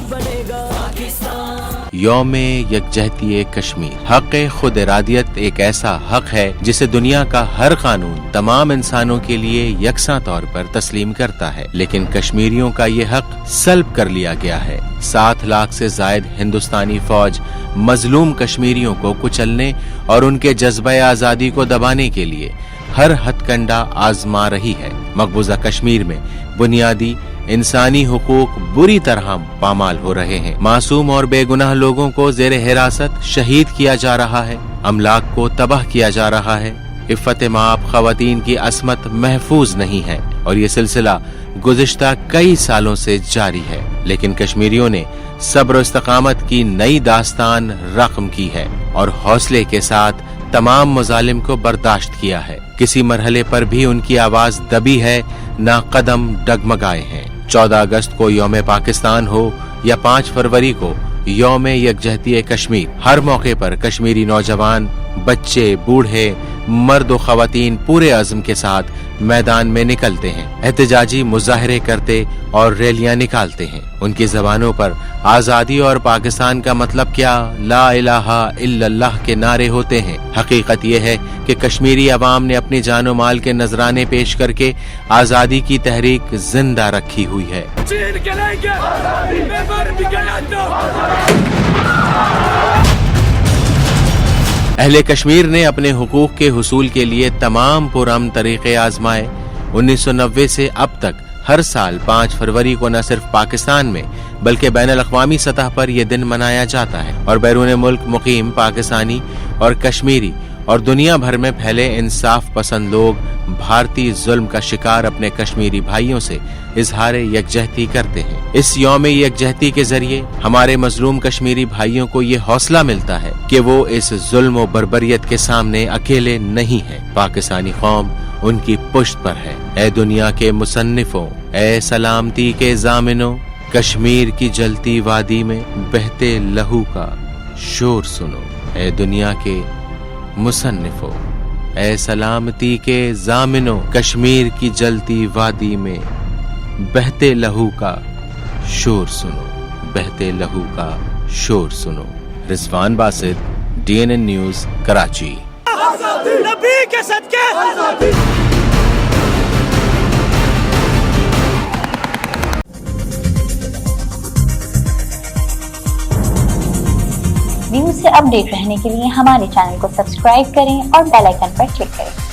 बनेगा पाकिस्तान। यौम यकजहती कश्मीर। हक खुद इरादियत एक ऐसा हक है जिसे दुनिया का हर कानून तमाम इंसानों के लिए यकसा तौर पर तस्लीम करता है, लेकिन कश्मीरियों का ये हक सल्ब कर लिया गया है। 7 लाख से जायद हिंदुस्तानी फौज मजलूम कश्मीरियों को कुचलने और उनके जज्बे आजादी को दबाने के लिए हर हथकंडा आजमा रही है। मकबूजा कश्मीर में बुनियादी इंसानी हुकूक बुरी तरह पामाल हो रहे हैं। मासूम और बेगुनाह लोगों को जेर हिरासत शहीद किया जा रहा है, अमलाक को तबाह किया जा रहा है। इफ़्फ़त माप ख़वातीन की असमत महफूज नहीं है और ये सिलसिला गुज़िश्ता कई सालों से जारी है, लेकिन कश्मीरियों ने सब्र इस्तकामत की नई दास्तान रक़म की है और हौसले के साथ तमाम मुजालिम को बर्दाश्त किया है। किसी मरहले पर भी उनकी आवाज दबी है, ना कदम डगमगाए हैं। 14 अगस्त को यौम पाकिस्तान हो या 5 फरवरी को यौम यकजहती कश्मीर, हर मौके पर कश्मीरी नौजवान, बच्चे, बूढ़े, मर्द व ख़वातीन पूरे अज़्म के साथ मैदान में निकलते हैं, एहतजाजी मुजाहरे करते और रैलियां निकालते हैं। उनकी ज़बानों पर आज़ादी और पाकिस्तान का मतलब क्या, ला इलाहा इल्लल्लाह के नारे होते हैं। हकीकत यह है कि कश्मीरी अवाम ने अपनी जानो माल के नजराने पेश करके आज़ादी की तहरीक जिंदा रखी हुई है। अहले कश्मीर ने अपने हुकूक के हुसूल के लिए तमाम पुरअमन तरीके आजमाए। 1990 से अब तक हर साल 5 फरवरी को न सिर्फ पाकिस्तान में बल्कि बैनुल अक़वामी सतह पर यह दिन मनाया जाता है और बैरून मुल्क मुकीम पाकिस्तानी और कश्मीरी और दुनिया भर में फैले इंसाफ पसंद लोग भारतीय जुल्म का शिकार अपने कश्मीरी भाइयों से इजहार यकजहती करते हैं। इस यौम यकजहती के जरिए हमारे मजलूम कश्मीरी भाइयों को ये हौसला मिलता है कि वो इस जुल्म और बर्बरियत के सामने अकेले नहीं है। पाकिस्तानी कौम उनकी पुश्त पर है। ए दुनिया के मुसन्निफों, ए सलामती के जामिनों, कश्मीर की जलती वादी में बहते लहू का शोर सुनो। ए दुनिया के मुसन्निफों, ए सलामती के जामिनों, कश्मीर की जलती वादी में बहते लहू का शोर सुनो, बहते लहू का शोर सुनो। Rizwan Basit, DNN news, Karachi. नबी के सदके न्यूज़ से अपडेट रहने के लिए हमारे चैनल को सब्सक्राइब करें और बेल आइकन पर क्लिक करें।